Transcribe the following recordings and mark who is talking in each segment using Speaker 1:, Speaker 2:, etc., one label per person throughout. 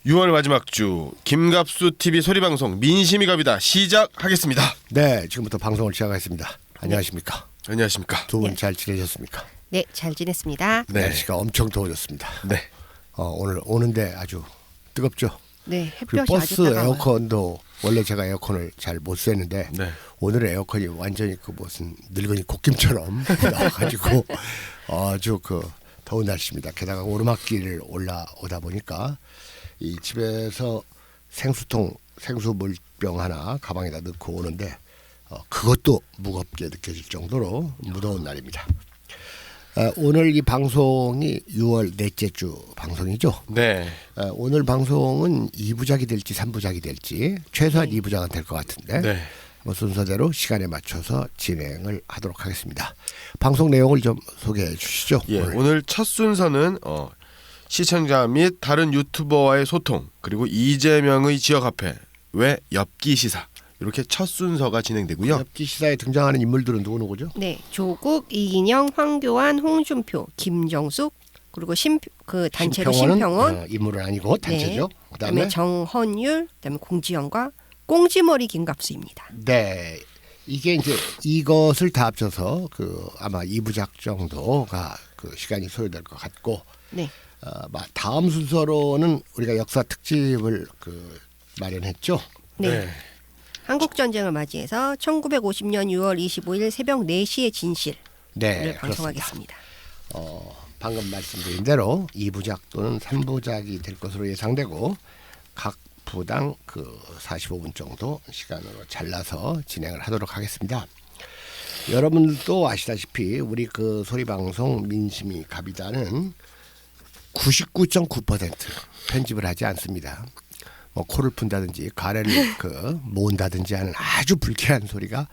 Speaker 1: 6월 마지막 주 김갑수 TV 소리 방송 민심이 갑이다 시작하겠습니다.
Speaker 2: 네, 지금부터 방송을 시작하겠습니다. 안녕하십니까?
Speaker 1: 안녕하십니까?
Speaker 2: 두 분 잘 지내셨습니까?
Speaker 3: 네, 잘 지냈습니다.
Speaker 1: 네.
Speaker 2: 날씨가 엄청 더워졌습니다.
Speaker 1: 네.
Speaker 2: 오늘 오는데 아주 뜨겁죠.
Speaker 3: 네,
Speaker 2: 그리고
Speaker 3: 햇볕이
Speaker 2: 버스
Speaker 3: 아주 따가워요.
Speaker 2: 에어컨도 원래 제가 에어컨을 잘 못 쐬는데
Speaker 1: 네.
Speaker 2: 오늘 에어컨이 완전히 그 무슨 늙은이 콧김처럼 나와가지고 아주 그 더운 날씨입니다. 게다가 오르막길을 올라오다 보니까 이 집에서 생수 물병 하나 가방에다 넣고 오는데 그것도 무겁게 느껴질 정도로 무더운 날입니다. 오늘 이 방송이 6월 넷째 주 방송이죠.
Speaker 1: 네.
Speaker 2: 오늘 방송은 2부작이 될지 3부작이 될지 최소한 2부작은 될 것 같은데
Speaker 1: 네.
Speaker 2: 순서대로 시간에 맞춰서 진행을 하도록 하겠습니다. 방송 내용을 좀 소개해 주시죠.
Speaker 1: 예. 오늘 첫 순서는 시청자 및 다른 유튜버와의 소통, 그리고 이재명의 지역 화폐 외 엽기 시사, 이렇게 첫 순서가 진행되고요.
Speaker 2: 엽기 시사에 등장하는 인물들은 누구죠?
Speaker 3: 네, 조국, 이인영, 황교안, 홍준표, 김정숙, 그리고 그 단체로 심평원,
Speaker 2: 인물은 아니고 단체죠.
Speaker 3: 네, 그다음에 정헌율, 그다음에 공지영과 꽁지머리 김갑수입니다.
Speaker 2: 네, 이게 이제 이것을 다 합쳐서 아마 2부작 정도가 시간이 소요될 것 같고,
Speaker 3: 네,
Speaker 2: 다음 순서로는 우리가 역사 특집을 마련했죠.
Speaker 3: 네. 한국 전쟁을 맞이해서 1950년 6월 25일 새벽 4시의 진실을 방송하겠습니다.
Speaker 2: 방금 말씀드린 대로 2부작 또는 3부작이 될 것으로 예상되고 각 부당 45분 정도 시간으로 잘라서 진행을 하도록 하겠습니다. 여러분도 아시다시피 우리 소리방송 민심이 갑이다는 99.9% 편집을 하지 않습니다. 코를 푼다든지 가래를 모은다든지 하는 아주 불쾌한 소리가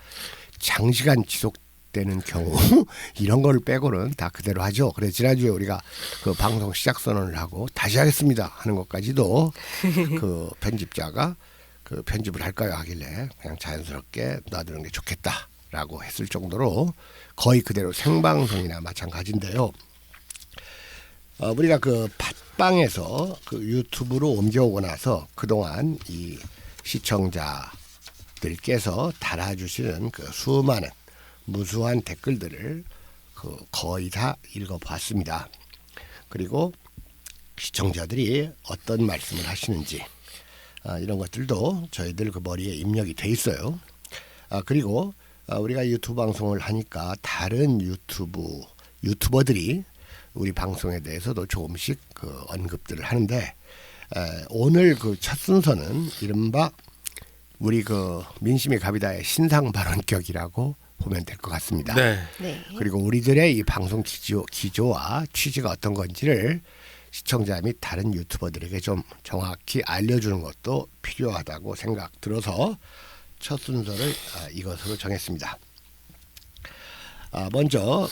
Speaker 2: 장시간 지속되는 경우 이런 거를 빼고는 다 그대로 하죠. 그래서 지난주에 우리가 방송 시작 선언을 하고 다시 하겠습니다 하는 것까지도 편집자가 편집을 할까요 하길래 그냥 자연스럽게 놔두는 게 좋겠다라고 했을 정도로 거의 그대로 생방송이나 마찬가지인데요. 우리가 팟빵에서 유튜브로 옮겨오고 나서 그동안 이 시청자들께서 달아주시는 수많은 무수한 댓글들을 거의 다 읽어봤습니다. 그리고 시청자들이 어떤 말씀을 하시는지 이런 것들도 저희들 머리에 입력이 돼 있어요. 그리고 우리가 유튜브 방송을 하니까 다른 유튜버들이 우리 방송에 대해서도 조금씩 언급들을 하는데 오늘 첫 순서는 이른바 우리 민심이 갑이다의 신상 발언격이라고 보면 될 것 같습니다.
Speaker 1: 네.
Speaker 3: 네.
Speaker 2: 그리고 우리들의 이 방송 기조와 취지가 어떤 건지를 시청자 및 다른 유튜버들에게 좀 정확히 알려주는 것도 필요하다고 생각 들어서 첫 순서를 이것으로 정했습니다. 먼저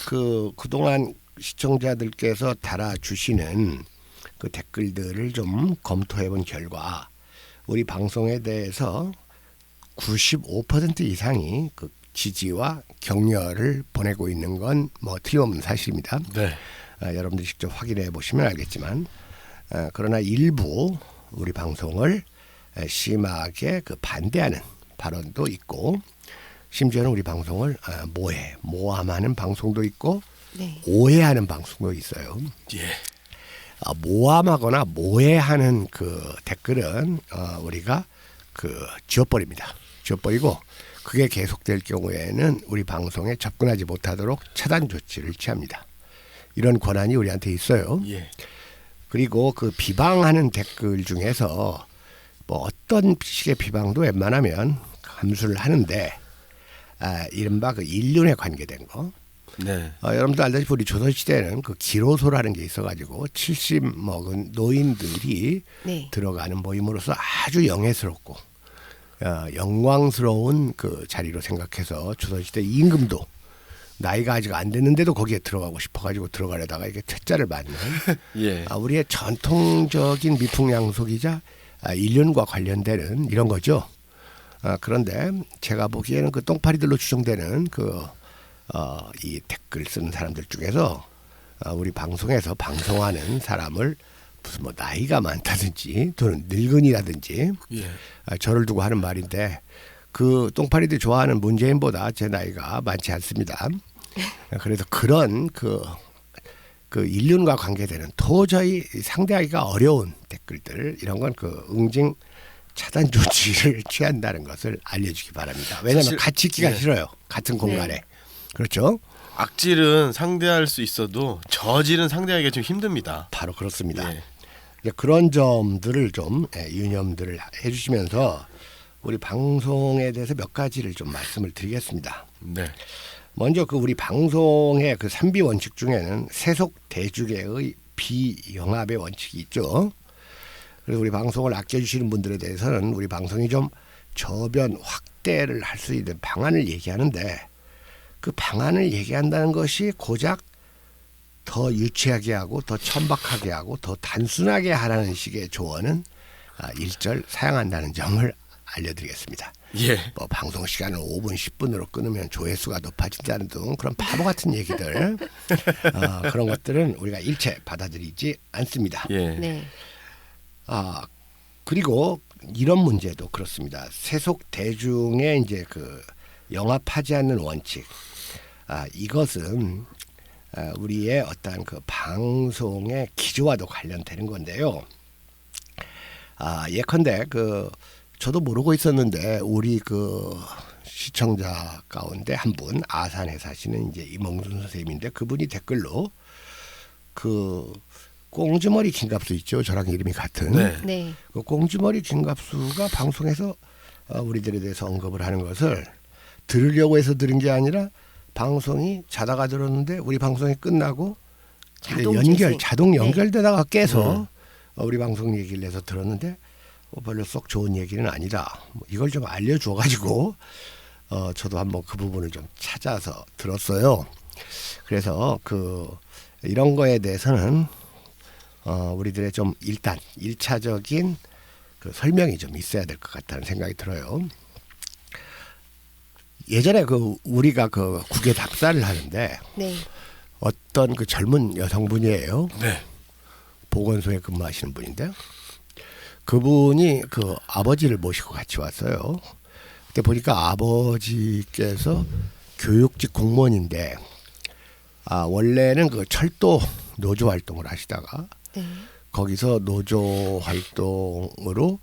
Speaker 2: 그동안 시청자들께서 달아주시는 댓글들을 좀 검토해본 결과 우리 방송에 대해서 95% 이상이 지지와 격려를 보내고 있는 건 틀림없는 사실입니다.
Speaker 1: 네.
Speaker 2: 여러분들이 직접 확인해 보시면 알겠지만 그러나 일부 우리 방송을 심하게 반대하는 발언도 있고 심지어는 우리 방송을 모함하는 방송도 있고
Speaker 3: 네.
Speaker 2: 오해하는 방송도 있어요.
Speaker 1: 예.
Speaker 2: 모함하거나 모해하는 댓글은 우리가 지워버립니다. 지워버리고 그게 계속될 경우에는 우리 방송에 접근하지 못하도록 차단 조치를 취합니다. 이런 권한이 우리한테 있어요.
Speaker 1: 예.
Speaker 2: 그리고 비방하는 댓글 중에서 어떤 식의 비방도 웬만하면 감수를 하는데 이른바 인륜에 관계된 거.
Speaker 1: 네.
Speaker 2: 여러분도 알다시피 우리 조선시대에는 기로소라는 게 있어가지고 70 먹은 노인들이
Speaker 3: 네.
Speaker 2: 들어가는 모임으로서 아주 영예스럽고 영광스러운 자리로 생각해서 조선시대 임금도 나이가 아직 안 됐는데도 거기에 들어가고 싶어가지고 들어가려다가 이게 퇴짜를 맞는
Speaker 1: 예.
Speaker 2: 우리의 전통적인 미풍양속이자 인륜과 관련되는 이런 거죠. 그런데 제가 보기에는 똥파리들로 추정되는 이 댓글 쓰는 사람들 중에서 우리 방송에서 방송하는 사람을 무슨 뭐 나이가 많다든지 또는 늙은이라든지
Speaker 1: 예.
Speaker 2: 저를 두고 하는 말인데 그 똥파리들이 좋아하는 문재인보다 제 나이가 많지 않습니다. 그래서 그런 그 인륜과 관계되는 도저히 상대하기가 어려운 댓글들 이런 건 그 응징 차단 조치를 취한다는 것을 알려주기 바랍니다. 왜냐하면
Speaker 1: 사실,
Speaker 2: 같이 있기가
Speaker 1: 네.
Speaker 2: 싫어요. 같은 공간에. 그렇죠?
Speaker 1: 악질은 상대할 수 있어도 저질은 상대하기가 좀 힘듭니다.
Speaker 2: 바로 그렇습니다.
Speaker 1: 예.
Speaker 2: 그런 점들을 좀 유념들을 해주시면서 우리 방송에 대해서 몇 가지를 좀 말씀을 드리겠습니다.
Speaker 1: 네.
Speaker 2: 먼저 그 우리 방송의 그 3비 원칙 중에는 세속 대주계의 비영합의 원칙이 있죠. 그래서 우리 방송을 아껴주시는 분들에 대해서는 우리 방송이 좀 저변 확대를 할 수 있는 방안을 얘기하는데 그 방안을 얘기한다는 것이 고작 더 유치하게 하고 더 천박하게 하고 더 단순하게 하라는 식의 조언은 일절 사양한다는 점을 알려드리겠습니다.
Speaker 1: 예.
Speaker 2: 뭐 방송 시간을 5분 10분으로 끊으면 조회수가 높아진다는 등 그런 바보 같은 얘기들 그런 것들은 우리가 일체 받아들이지 않습니다.
Speaker 1: 예.
Speaker 3: 네.
Speaker 2: 그리고 이런 문제도 그렇습니다. 세속 대중의 이제 그 영합하지 않는 원칙 이것은 우리의 어떤 그 방송의 기조와도 관련되는 건데요. 예컨대 그 저도 모르고 있었는데 우리 그 시청자 가운데 한 분 아산에 사시는 이제 이몽준 선생님인데 그분이 댓글로 그 꽁주머리 김갑수 있죠. 저랑 이름이 같은.
Speaker 1: 네.
Speaker 3: 네.
Speaker 2: 그 꽁주머리 김갑수가 방송에서 우리들에 대해서 언급을 하는 것을 들으려고 해서 들은 게 아니라 방송이 자다가 들었는데 우리 방송이 끝나고 자동 연결되다가 깨서 우리 방송 얘기를 해서 들었는데 별로 썩 좋은 얘기는 아니다. 이걸 좀 알려줘 가지고 저도 한번 그 부분을 좀 찾아서 들었어요. 그래서 이런 거에 대해서는 우리들의 좀 일단 1차적인 그 설명이 좀 있어야 될 것 같다는 생각이 들어요. 예전에 우리가 국외 답사를 하는데
Speaker 3: 네.
Speaker 2: 어떤 그 젊은 여성분이에요.
Speaker 1: 네.
Speaker 2: 보건소에 근무하시는 분인데 그분이 그 아버지를 모시고 같이 왔어요. 그때 보니까 아버지께서 교육직 공무원인데 원래는 그 철도 노조 활동을 하시다가
Speaker 3: 네.
Speaker 2: 거기서 노조 활동으로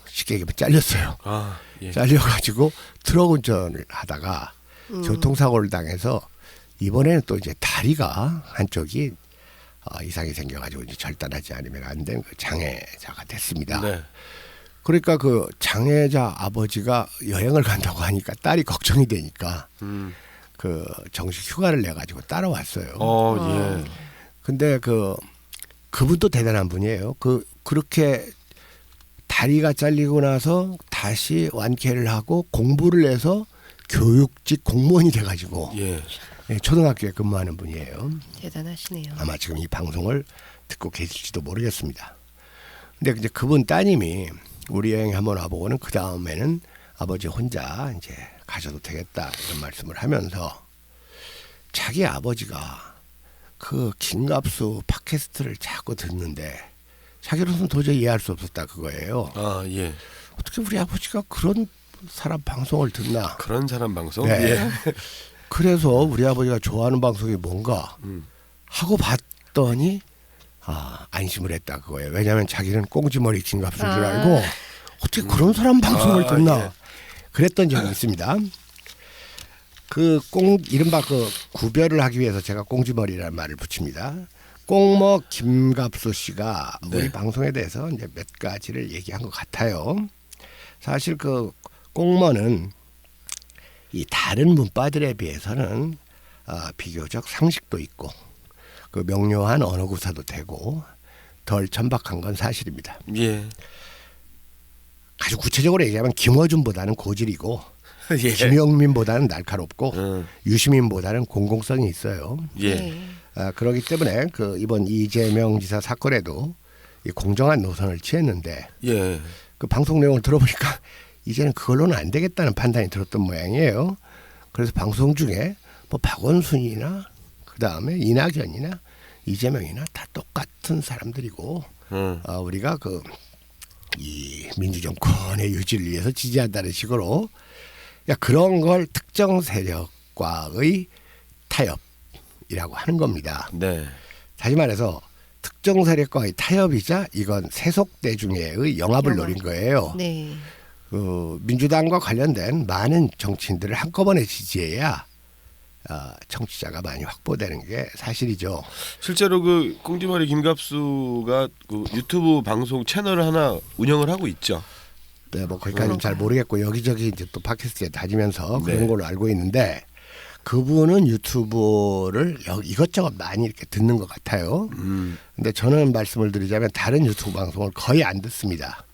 Speaker 2: 쉽게 얘기하면 잘렸어요.
Speaker 1: 예.
Speaker 2: 잘려가지고 트럭 운전을 하다가 교통사고를 당해서 이번에는 또 이제 다리가 한쪽이 이상이 생겨가지고 이제 절단하지 않으면 안 되는 장애자가 됐습니다.
Speaker 1: 네.
Speaker 2: 그러니까 그 장애자 아버지가 여행을 간다고 하니까 딸이 걱정이 되니까 그 정식 휴가를 내 가지고 따라왔어요.
Speaker 1: 예.
Speaker 2: 근데 그분도 대단한 분이에요. 그렇게 다리가 잘리고 나서 다시 완쾌를 하고 공부를 해서 교육직 공무원이 돼 가지고
Speaker 1: 예.
Speaker 2: 초등학교에 근무하는 분이에요.
Speaker 3: 대단하시네요.
Speaker 2: 아마 지금 이 방송을 듣고 계실지도 모르겠습니다. 근데 이제 그분 따님이 우리 여행 한번 와보고는 그 다음에는 아버지 혼자 이제 가셔도 되겠다 이런 말씀을 하면서 자기 아버지가 그 김갑수 팟캐스트를 자꾸 듣는데 자기로서는 도저히 이해할 수 없었다 그거예요.
Speaker 1: 예.
Speaker 2: 어떻게 우리 아버지가 그런 사람 방송을 듣나?
Speaker 1: 그런 사람 방송?
Speaker 2: 네.
Speaker 1: 예.
Speaker 2: 그래서 우리 아버지가 좋아하는 방송이 뭔가 하고 봤더니 안심을 했다 그거예요. 왜냐하면 자기는 꽁지머리 김갑수인 줄 알고 어떻게 그런 사람 방송을 듣나
Speaker 1: 예.
Speaker 2: 그랬던 적이 있습니다. 이른바 구별을 하기 위해서 제가 꽁지머리라는 말을 붙입니다. 꽁머 김갑수 씨가 우리 방송에 대해서 이제 몇 가지를 얘기한 것 같아요. 사실 꽁머는 이 다른 문바들에 비해서는 비교적 상식도 있고 명료한 언어 구사도 되고 덜 천박한 건 사실입니다.
Speaker 1: 예.
Speaker 2: 아주 구체적으로 얘기하면 김어준보다는 고질이고
Speaker 1: 예.
Speaker 2: 김영민보다는 날카롭고 유시민보다는 공공성이 있어요.
Speaker 1: 예.
Speaker 3: 네.
Speaker 2: 그렇기 때문에 이번 이재명 지사 사건에도 이 공정한 노선을 취했는데
Speaker 1: 예.
Speaker 2: 그 방송 내용을 들어보니까 이제는 그걸로는 안 되겠다는 판단이 들었던 모양이에요. 그래서 방송 중에 뭐 박원순이나 그 다음에 이낙연이나 이재명이나 다 똑같은 사람들이고 우리가 이 민주정권의 유지를 위해서 지지한다는 식으로 그런 걸 특정 세력과의 타협이라고 하는 겁니다.
Speaker 1: 네.
Speaker 2: 다시 말해서 특정 세력과의 타협이자 이건 세속대중의 영합을 노린 거예요.
Speaker 3: 네.
Speaker 2: 민주당과 관련된 많은 정치인들을 한꺼번에 지지해야 정치자가 많이 확보되는 게 사실이죠.
Speaker 1: 실제로 그 꽁지머리 김갑수가 그 유튜브 방송 채널을 하나 운영을 하고 있죠.
Speaker 2: 네, 뭐 거기까지는 잘 모르겠고 여기저기 이제 또 팟캐스트에 다니면서 그런 걸로 알고 있는데 그분은 유튜브를 이것저것 많이 이렇게 듣는 것 같아요. 근데 저는 말씀을 드리자면 다른 유튜브 방송을 거의 안 듣습니다.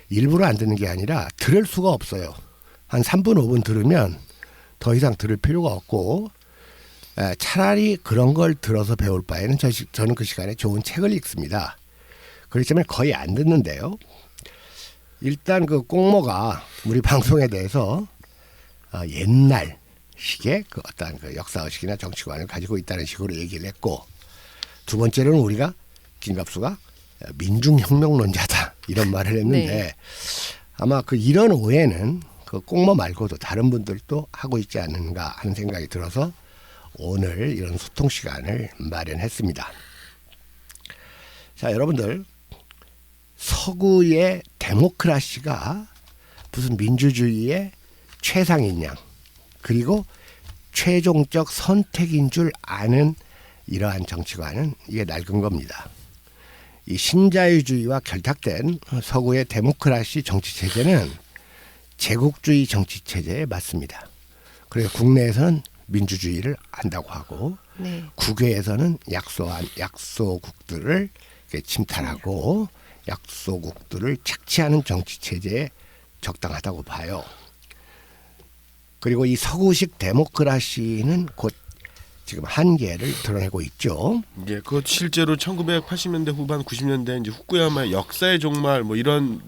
Speaker 2: 일부러 안 듣는 게 아니라 들을 수가 없어요. 한 3분 5분 들으면 더 이상 들을 필요가 없고 차라리 그런 걸 들어서 배울 바에는 저는 그 시간에 좋은 책을 읽습니다. 그렇기 때문에 거의 안 듣는데요. 일단 그 꽁모가 우리 방송에 대해서 옛날 식의 그 어떤 그 역사의식이나 정치관을 가지고 있다는 식으로 얘기를 했고, 두 번째로는 우리가 김갑수가 민중혁명론자다 이런 말을 했는데
Speaker 3: 네.
Speaker 2: 아마 그 이런 오해는 그 꽁모 말고도 다른 분들도 하고 있지 않는가 하는 생각이 들어서 오늘 이런 소통 시간을 마련했습니다. 자, 여러분들, 서구의 데모크라시가 무슨 민주주의의 최상인 양 그리고 최종적 선택인 줄 아는 이러한 정치관은 이게 낡은 겁니다. 이 신자유주의와 결탁된 서구의 데모크라시 정치체제는 제국주의 정치체제에 맞습니다. 그래서 국내에서는 민주주의를 한다고 하고
Speaker 3: 네.
Speaker 2: 국외에서는 약소국들을 침탈하고 약소국들을 착취하는 정치체제에 적당하다고 봐요. 그리고 이 서구식 데모크라시는 곧 지금 한계를 드러내고 있죠.
Speaker 1: 예, 그것 실제로 1980년대 후반 90년대 이제 후쿠야마 역사의 종말 뭐 이런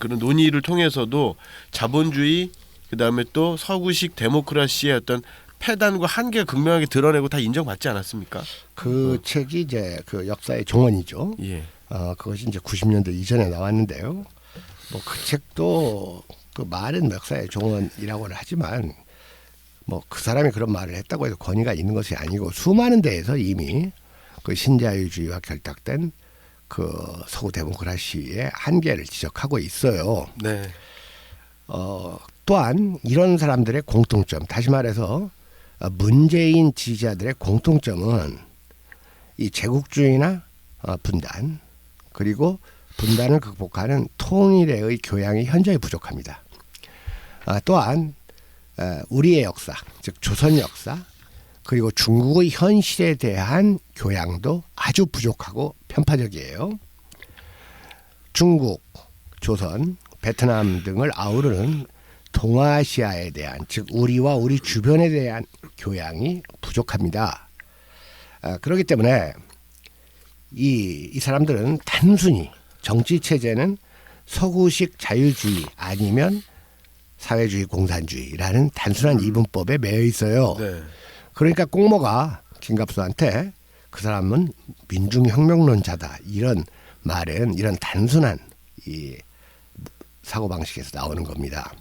Speaker 1: 그런 논의를 통해서도 자본주의 그다음에 또 서구식 데모크라시의 어떤 폐단과 한계가 극명하게 드러내고 다 인정받지 않았습니까?
Speaker 2: 그 책이 이제 그 역사의 종언이죠.
Speaker 1: 예.
Speaker 2: 그것이 이제 90년대 이전에 나왔는데요. 뭐 그 책도 그 말은 역사의 종언이라고는 하지만 뭐 그 사람이 그런 말을 했다고 해서 권위가 있는 것이 아니고 수많은 데에서 이미 그 신자유주의와 결탁된 그 서구 데모크라시의 한계를 지적하고 있어요.
Speaker 1: 네.
Speaker 2: 또한 이런 사람들의 공통점, 다시 말해서 문재인 지지자들의 공통점은 이 제국주의나 분단 그리고 분단을 극복하는 통일의 교양이 현저히 부족합니다. 또한 우리의 역사, 즉 조선 역사 그리고 중국의 현실에 대한 교양도 아주 부족하고 편파적이에요. 중국, 조선, 베트남 등을 아우르는 동아시아에 대한, 즉 우리와 우리 주변에 대한 교양이 부족합니다. 그렇기 때문에 이 사람들은 단순히 정치 체제는 서구식 자유주의 아니면 사회주의 공산주의라는 단순한 이분법에 매여 있어요.
Speaker 1: 네.
Speaker 2: 그러니까 꽁모가 김갑수한테 그 사람은 민중혁명론자다 이런 말은 이런 단순한 이 사고방식에서 나오는 겁니다.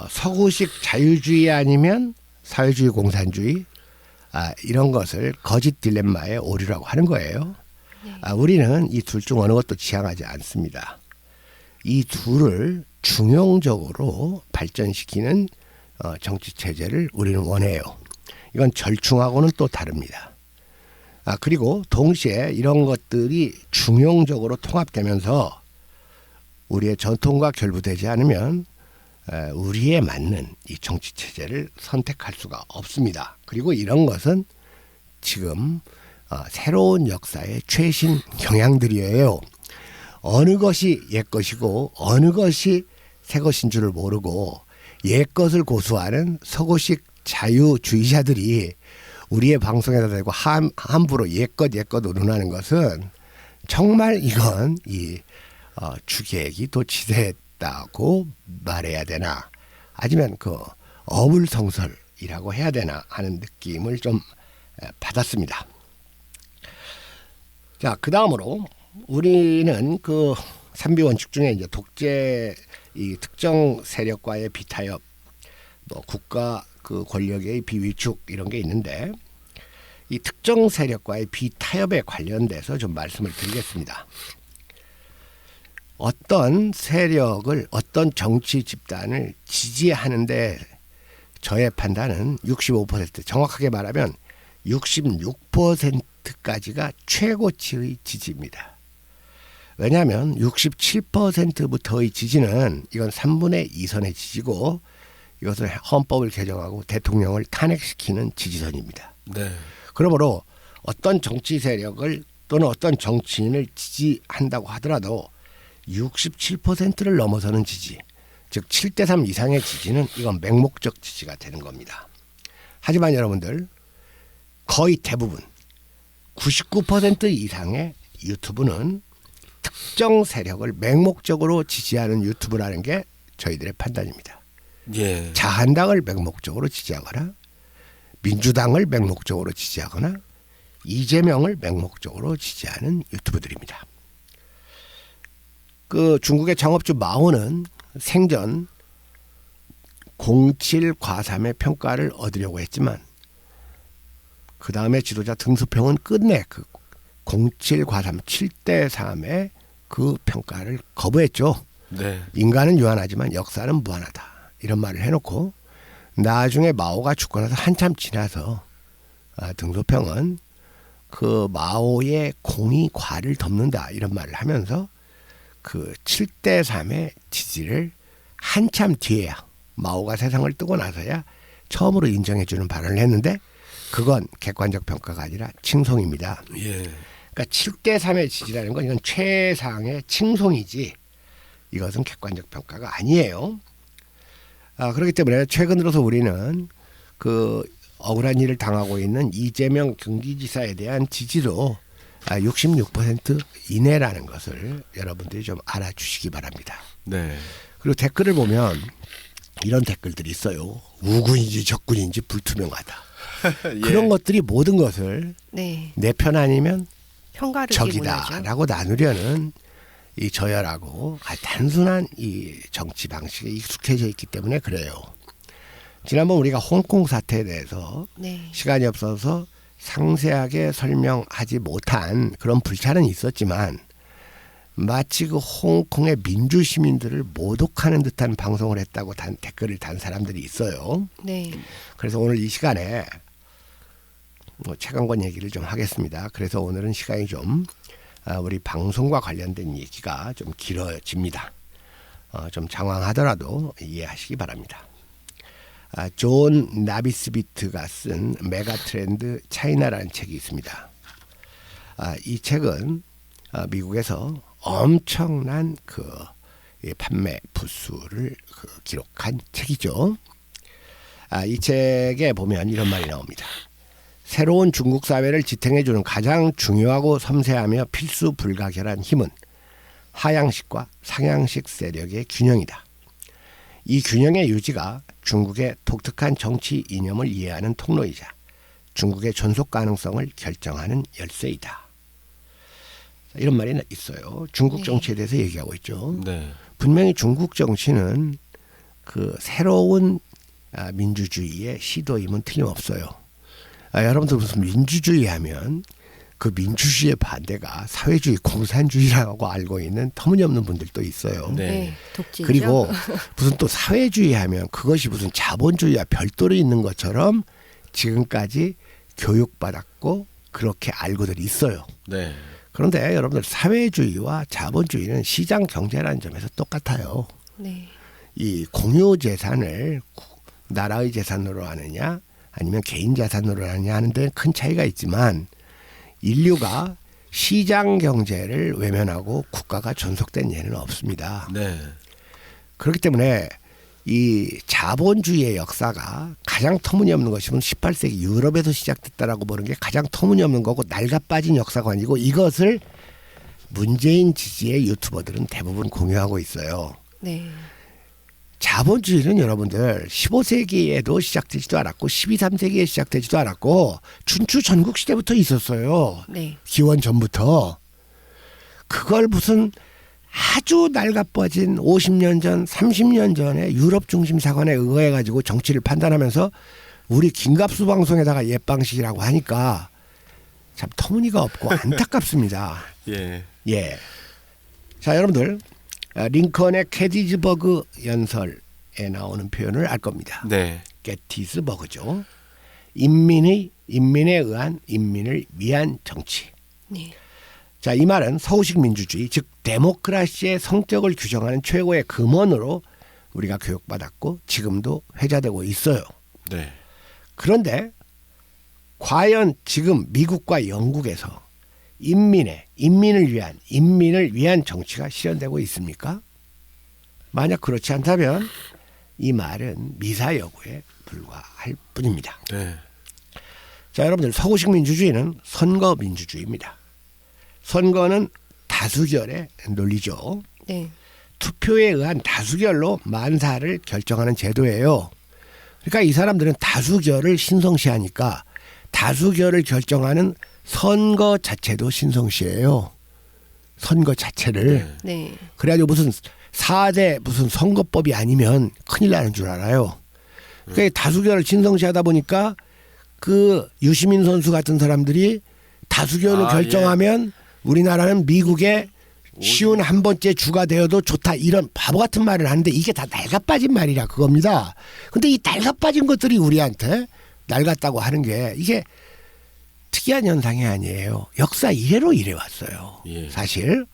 Speaker 2: 서구식 자유주의 아니면 사회주의 공산주의 이런 것을 거짓 딜레마의 오류라고 하는 거예요. 우리는 이 둘 중 어느 것도 지향하지 않습니다. 이 둘을 중용적으로 발전시키는 정치 체제를 우리는 원해요. 이건 절충하고는 또 다릅니다. 그리고 동시에 이런 것들이 중용적으로 통합되면서 우리의 전통과 결부되지 않으면 우리에 맞는 이 정치 체제를 선택할 수가 없습니다. 그리고 이런 것은 지금 새로운 역사의 최신 경향들이에요. 어느 것이 옛 것이고 어느 것이 새 것인 줄을 모르고 옛 것을 고수하는 서구식 자유주의자들이 우리의 방송에다 대고 함부로 옛것 논하는 것은 정말 이건 이 주객이 도취됐다고 말해야 되나 아니면 그 어불성설이라고 해야 되나 하는 느낌을 좀 받았습니다. 자, 그 다음으로 우리는 그 3B 원칙 중에 이제 독재 이 특정 세력과의 비타협, 뭐 국가 그 권력의 비위축 이런 게 있는데 이 특정 세력과의 비타협에 관련돼서 좀 말씀을 드리겠습니다. 어떤 세력을 어떤 정치 집단을 지지하는데 저의 판단은 65% 정확하게 말하면 66%까지가 최고치의 지지입니다. 왜냐하면 67%부터의 지지는 이건 3분의 2선의 지지고 이것은 헌법을 개정하고 대통령을 탄핵시키는 지지선입니다.
Speaker 1: 네.
Speaker 2: 그러므로 어떤 정치 세력을 또는 어떤 정치인을 지지한다고 하더라도 67%를 넘어서는 지지, 즉 7대3 이상의 지지는 이건 맹목적 지지가 되는 겁니다. 하지만 여러분들 거의 대부분 99% 이상의 유튜브는 특정 세력을 맹목적으로 지지하는 유튜브라는 게 저희들의 판단입니다.
Speaker 1: 예.
Speaker 2: 자한당을 맹목적으로 지지하거나 민주당을 맹목적으로 지지하거나 이재명을 맹목적으로 지지하는 유튜브들입니다. 그 중국의 창업주 마오는 생전 07과삼의 평가를 얻으려고 했지만 그 다음에 지도자 등수평은 끝내 그 07과삼 7대3의 그 평가를 거부했죠.
Speaker 1: 네.
Speaker 2: 인간은 유한하지만 역사는 무한하다. 이런 말을 해놓고 나중에 마오가 죽고 나서 한참 지나서 등소평은 그 마오의 공이 과를 덮는다. 이런 말을 하면서 그 7대3의 지지를 한참 뒤에야 마오가 세상을 뜨고 나서야 처음으로 인정해주는 발언을 했는데 그건 객관적 평가가 아니라 칭송입니다.
Speaker 1: 예.
Speaker 2: 그러니까 7대3의 지지라는 건 이건 최상의 칭송이지 이것은 객관적 평가가 아니에요. 그렇기 때문에 최근 들어서 우리는 그 억울한 일을 당하고 있는 이재명 경기지사에 대한 지지도 66% 이내라는 것을 여러분들이 좀 알아주시기 바랍니다.
Speaker 1: 네.
Speaker 2: 그리고 댓글을 보면 이런 댓글들이 있어요. 우군인지 적군인지 불투명하다.
Speaker 1: 예.
Speaker 2: 그런 것들이 모든 것을
Speaker 3: 네.
Speaker 2: 내 편 아니면
Speaker 3: 편가르기 문화죠.
Speaker 2: 적이다라고 나누려는 이 저열하고 단순한 이 정치 방식에 익숙해져 있기 때문에 그래요. 지난번 우리가 홍콩 사태에 대해서
Speaker 3: 네.
Speaker 2: 시간이 없어서 상세하게 설명하지 못한 그런 불찰은 있었지만 마치 그 홍콩의 민주 시민들을 모독하는 듯한 방송을 했다고 댓글을 단 사람들이 있어요.
Speaker 3: 네.
Speaker 2: 그래서 오늘 이 시간에 최강권 얘기를 좀 하겠습니다. 그래서 오늘은 시간이 좀 우리 방송과 관련된 얘기가 좀 길어집니다. 좀 장황하더라도 이해하시기 바랍니다. 존 나비스비트가 쓴 메가트렌드 차이나라는 책이 있습니다. 이 책은 미국에서 엄청난 그 판매 부수를 기록한 책이죠. 이 책에 보면 이런 말이 나옵니다. 새로운 중국 사회를 지탱해주는 가장 중요하고 섬세하며 필수 불가결한 힘은 하향식과 상향식 세력의 균형이다. 이 균형의 유지가 중국의 독특한 정치 이념을 이해하는 통로이자 중국의 존속 가능성을 결정하는 열쇠이다. 이런 말이 있어요. 중국 정치에 대해서 얘기하고 있죠.
Speaker 1: 네.
Speaker 2: 분명히 중국 정치는 그 새로운 민주주의의 시도임은 틀림없어요. 여러분들 무슨 민주주의 하면 그 민주주의의 반대가 사회주의, 공산주의라고 알고 있는 터무니없는 분들도 있어요.
Speaker 1: 네.
Speaker 3: 네. 독재죠.
Speaker 2: 그리고 무슨 또 사회주의 하면 그것이 무슨 자본주의와 별도로 있는 것처럼 지금까지 교육받았고 그렇게 알고들 있어요.
Speaker 1: 네.
Speaker 2: 그런데 여러분들 사회주의와 자본주의는 시장 경제라는 점에서 똑같아요.
Speaker 3: 네.
Speaker 2: 이 공유 재산을 나라의 재산으로 하느냐 아니면 개인 재산으로 하느냐 하는 데는 큰 차이가 있지만 인류가 시장 경제를 외면하고 국가가 존속된 예는 없습니다.
Speaker 1: 네.
Speaker 2: 그렇기 때문에 이 자본주의의 역사가 가장 터무니없는 것이면 18세기 유럽에서 시작됐다라고 보는 게 가장 터무니없는 거고 낡아빠진 역사관이고 이것을 문재인 지지의 유튜버들은 대부분 공유하고 있어요.
Speaker 3: 네.
Speaker 2: 자본주의는 여러분들 15세기에도 시작되지도 않았고 12, 3세기에 시작되지도 않았고 춘추 전국 시대부터 있었어요.
Speaker 3: 네.
Speaker 2: 기원 전부터. 그걸 무슨 아주 낡아빠진 50년 전, 30년 전에 유럽 중심 사관에 의거해 가지고 정치를 판단하면서 우리 김갑수 방송에다가 옛방식이라고 하니까 참 터무니가 없고 안타깝습니다.
Speaker 1: 예.
Speaker 2: 예. 자, 여러분들 링컨의 게티즈버그 연설에 나오는 표현을 알 겁니다.
Speaker 1: 네.
Speaker 2: 게티즈버그죠. 인민에 의한 인민을 위한 정치.
Speaker 3: 네.
Speaker 2: 자, 이 말은 서구식 민주주의, 즉 데모크라시의 성격을 규정하는 최고의 금원으로 우리가 교육받았고 지금도 회자되고 있어요.
Speaker 1: 네.
Speaker 2: 그런데 과연 지금 미국과 영국에서 인민을 위한 정치가 실현되고 있습니까? 만약 그렇지 않다면 이 말은 미사여구에 불과할 뿐입니다.
Speaker 1: 네.
Speaker 2: 자, 여러분들 서구식 민주주의는 선거 민주주의입니다. 선거는 다수결의 논리죠.
Speaker 3: 네.
Speaker 2: 투표에 의한 다수결로 만사를 결정하는 제도예요. 그러니까 이 사람들은 다수결을 신성시하니까 다수결을 결정하는 선거 자체도 신성시해요. 선거 자체를.
Speaker 3: 네.
Speaker 2: 그래가지고 무슨 4대 무슨 선거법이 아니면 큰일 나는 줄 알아요. 그러니까 다수결을 신성시하다 보니까 그 유시민 선수 같은 사람들이 다수결을 결정하면 우리나라는 미국의 쉬운 한 번째 주가 되어도 좋다 이런 바보 같은 말을 하는데 이게 다 낡아빠진 말이라 그겁니다. 근데 이 낡아빠진 것들이 우리한테 낡았다고 하는 게 이게 특이한 현상이 아니에요. 역사 이래로 이래왔어요.
Speaker 1: 예.
Speaker 2: 사실.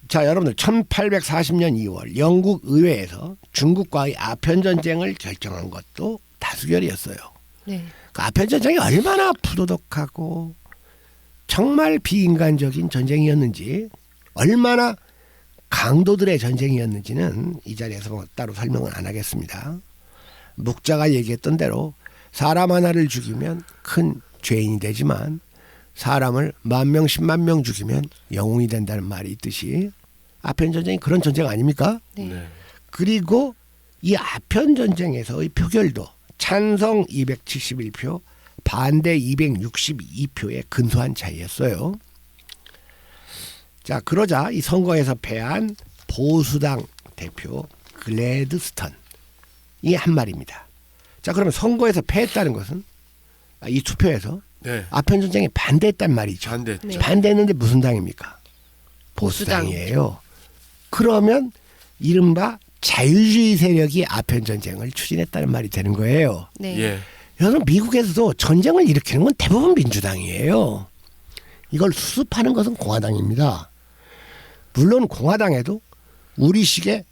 Speaker 2: 자, 여러분들 1840년 2월 영국 의회에서 중국과의 아편전쟁을 결정한 것도 다수결이었어요.
Speaker 3: 네.
Speaker 2: 그 아편전쟁이 얼마나 부도덕하고 정말 비인간적인 전쟁이었는지 얼마나 강도들의 전쟁이었는지는 이 자리에서 뭐 따로 설명은 안 하겠습니다. 묵자가 얘기했던 대로 사람 하나를 죽이면 큰 죄인이 되지만 사람을 10,000명 10만 명 죽이면 영웅이 된다는 말이 있듯이 아편전쟁이 그런 전쟁 아닙니까?
Speaker 3: 네.
Speaker 1: 네.
Speaker 2: 그리고 이 아편전쟁에서의 표결도 찬성 271표 반대 262표의 근소한 차이였어요. 자, 그러자 이 선거에서 패한 보수당 대표 글래드스턴이 한 말입니다. 자, 그러면 선거에서 패했다는 것은 이 투표에서
Speaker 1: 네.
Speaker 2: 아편전쟁에 반대했단 말이죠.
Speaker 1: 반대했죠.
Speaker 3: 네.
Speaker 2: 반대했는데 무슨 당입니까? 보수당이에요. 그러면 이른바 자유주의 세력이 아편전쟁을 추진했다는 말이 되는 거예요.
Speaker 3: 네.
Speaker 1: 예.
Speaker 2: 여러분 미국에서도 전쟁을 일으키는 건 대부분 민주당이에요. 이걸 수습하는 것은 공화당입니다. 물론 공화당에도 우리식의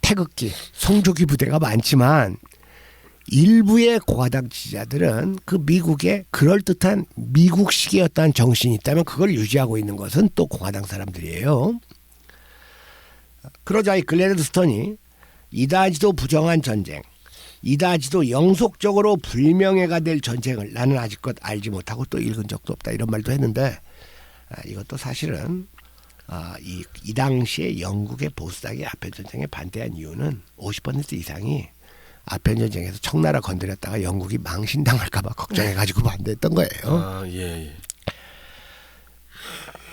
Speaker 2: 태극기, 성조기 부대가 많지만 일부의 공화당 지지자들은 그 미국의 그럴듯한 미국식의 어떤 정신이 있다면 그걸 유지하고 있는 것은 또 공화당 사람들이에요. 그러자 이 글래드스턴이 이다지도 부정한 전쟁, 이다지도 영속적으로 불명예가 될 전쟁을 나는 아직껏 알지 못하고 또 읽은 적도 없다 이런 말도 했는데 이것도 사실은 이 당시에 영국의 보수당이 아편전쟁에 반대한 이유는 50% 이상이 아편전쟁에서 청나라 건드렸다가 영국이 망신당할까 봐 걱정해가지고 반대했던 거예요.
Speaker 1: 아, 예.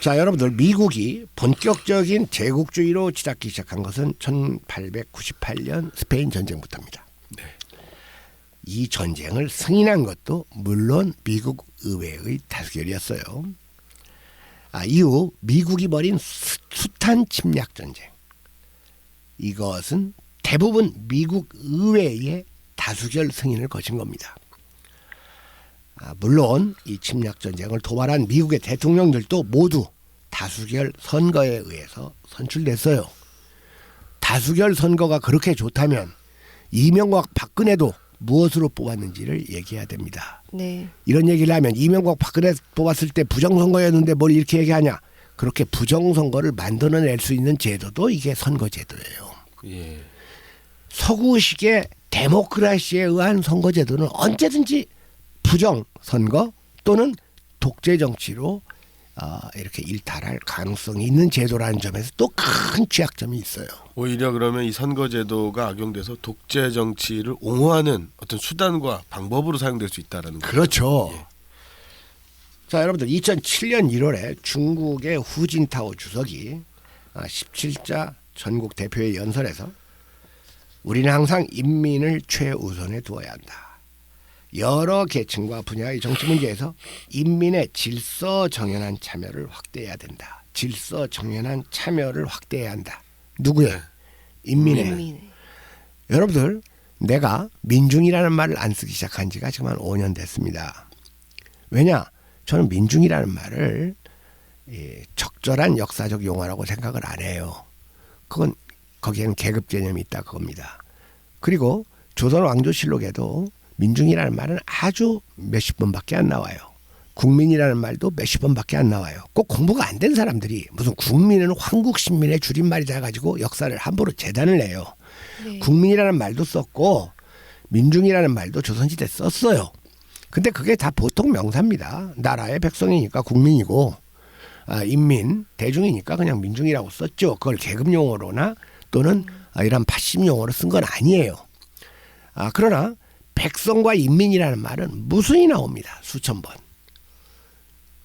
Speaker 2: 자, 여러분들 미국이 본격적인 제국주의로 치닫기 시작한 것은 1898년 스페인 전쟁부터입니다.
Speaker 1: 네.
Speaker 2: 이 전쟁을 승인한 것도 물론 미국 의회의 다수결이었어요. 이후 미국이 벌인 숱한 침략 전쟁, 이것은 대부분 미국 의회의 다수결 승인을 거친 겁니다. 물론 이 침략 전쟁을 도발한 미국의 대통령들도 모두 다수결 선거에 의해서 선출됐어요. 다수결 선거가 그렇게 좋다면 이명박 박근혜도 무엇으로 뽑았는지를 얘기해야 됩니다.
Speaker 3: 네.
Speaker 2: 이런 얘기를 하면 이명박 박근혜 뽑았을 때 부정선거였는데 뭘 이렇게 얘기하냐. 그렇게 부정선거를 만들어낼 수 있는 제도도 이게 선거제도예요.
Speaker 1: 예.
Speaker 2: 서구식의 데모크라시에 의한 선거제도는 언제든지 부정선거 또는 독재 정치로 이렇게 일탈할 가능성이 있는 제도라는 점에서 또 큰 취약점이 있어요.
Speaker 1: 오히려 그러면 이 선거제도가 악용돼서 독재 정치를 옹호하는 어떤 수단과 방법으로 사용될 수 있다라는 거죠.
Speaker 2: 그렇죠. 예. 자, 여러분들 2007년 1월에 중국의 후진타오 주석이 17자 전국 대표회 연설에서 우리는 항상 인민을 최우선에 두어야 한다. 여러 계층과 분야의 정치 문제에서 인민의 질서정연한 참여를 확대해야 된다. 질서정연한 참여를 확대해야 한다. 누구의? 인민의. 여러분들, 내가 민중이라는 말을 안 쓰기 시작한 지가 지금 한 5년 됐습니다. 왜냐? 저는 민중이라는 말을 적절한 역사적 용어라고 생각을 안 해요. 그건 거기에는 계급 개념이 있다 그겁니다. 그리고 조선 왕조실록에도 민중이라는 말은 아주 몇십 번밖에 안 나와요. 국민이라는 말도 몇십 번밖에 안 나와요. 꼭 공부가 안 된 사람들이 무슨 국민은 황국신민의 줄임말이다 가지고 역사를 함부로 재단을 내요. 네. 국민이라는 말도 썼고 민중이라는 말도 조선시대 썼어요. 근데 그게 다 보통 명사입니다. 나라의 백성이니까 국민이고 인민, 대중이니까 그냥 민중이라고 썼죠. 그걸 계급용어로나 또는 이런 파심용어로 쓴 건 아니에요. 그러나 백성과 인민이라는 말은 무수히 나옵니다. 수천 번.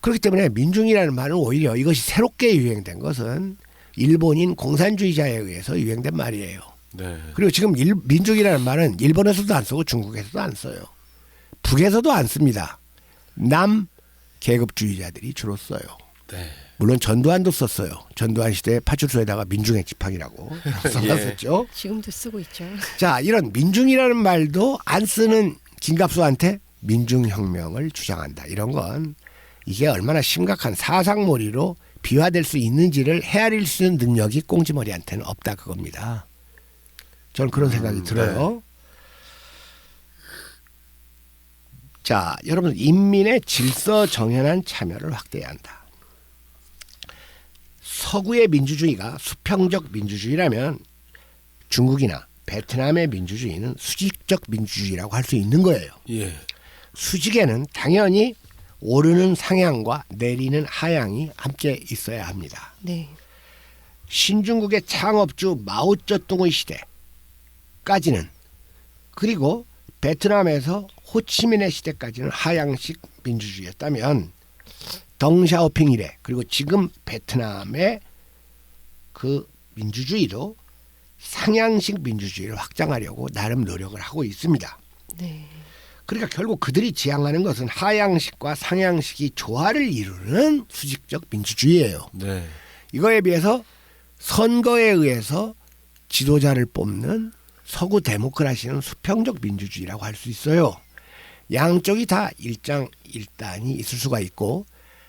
Speaker 2: 그렇기 때문에 민중이라는 말은 오히려 이것이 새롭게 유행된 것은 일본인 공산주의자에 의해서 유행된 말이에요.
Speaker 1: 네.
Speaker 2: 그리고 지금 민중이라는 말은 일본에서도 안 쓰고 중국에서도 안 써요. 북에서도 안 씁니다. 남 계급주의자들이 주로 써요. 네. 물론 전두환도 썼어요. 전두환 시대에 파출소에다가 민중의 집합이라고 써놨었죠.
Speaker 3: 지금도 쓰고 있죠.
Speaker 2: 자, 이런 민중이라는 말도 안 쓰는 김갑수한테 민중혁명을 주장한다. 이런 건 이게 얼마나 심각한 사상몰이로 비화될 수 있는지를 헤아릴 수 있는 능력이 꽁지머리한테는 없다 그겁니다. 저는 그런 생각이 들어요. 네. 자, 여러분 인민의 질서 정연한 참여를 확대해야 한다. 서구의 민주주의가 수평적 민주주의라면 중국이나 베트남의 민주주의는 수직적 민주주의라고 할 수 있는 거예요. 예. 수직에는 당연히 오르는 상향과 내리는 하향이 함께 있어야 합니다. 네. 신중국의 창업주 마오쩌둥의 시대까지는 그리고 베트남에서 호치민의 시대까지는 하향식 민주주의였다면 덩샤오핑 이래 그리고 지금 베트남의 그 민주주의도 상향식 민주주의를 확장하려고 나름 노력을 하고 있습니다. 네. 그러니까 결국 그들이 지향하는 것은 하향식과 상향식이 조화를 이루는 수직적 민주주의예요. 네. 이거에 비해서 선거에 의해서 지도자를 뽑는 서구 데모크라시는 수평적 민주주의라고 할 수 있어요. 양쪽이 다 일장일단이 있을 수가 있고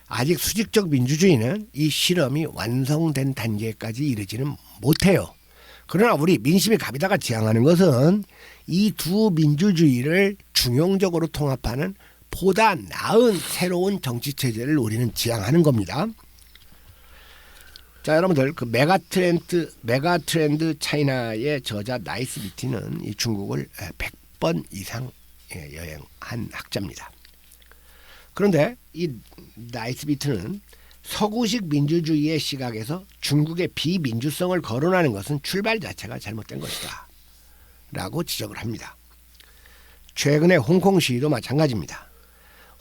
Speaker 2: 아직 수직적 민주주의는 이 실험이 완성된 단계까지 이르지는 못해요. 그러나 우리 민심이 갑이다가 지향하는 것은 이 두 민주주의를 중용적으로 통합하는 보다 나은 새로운 정치 체제를 우리는 지향하는 겁니다. 자, 여러분들 그 메가트렌드 차이나의 저자 나이스비티는 이 중국을 100번 이상 여행한 학자입니다. 그런데 이 나이스비트는 서구식 민주주의의 시각에서 중국의 비민주성을 거론하는 것은 출발 자체가 잘못된 것이다 라고 지적을 합니다. 최근에 홍콩 시위도 마찬가지입니다.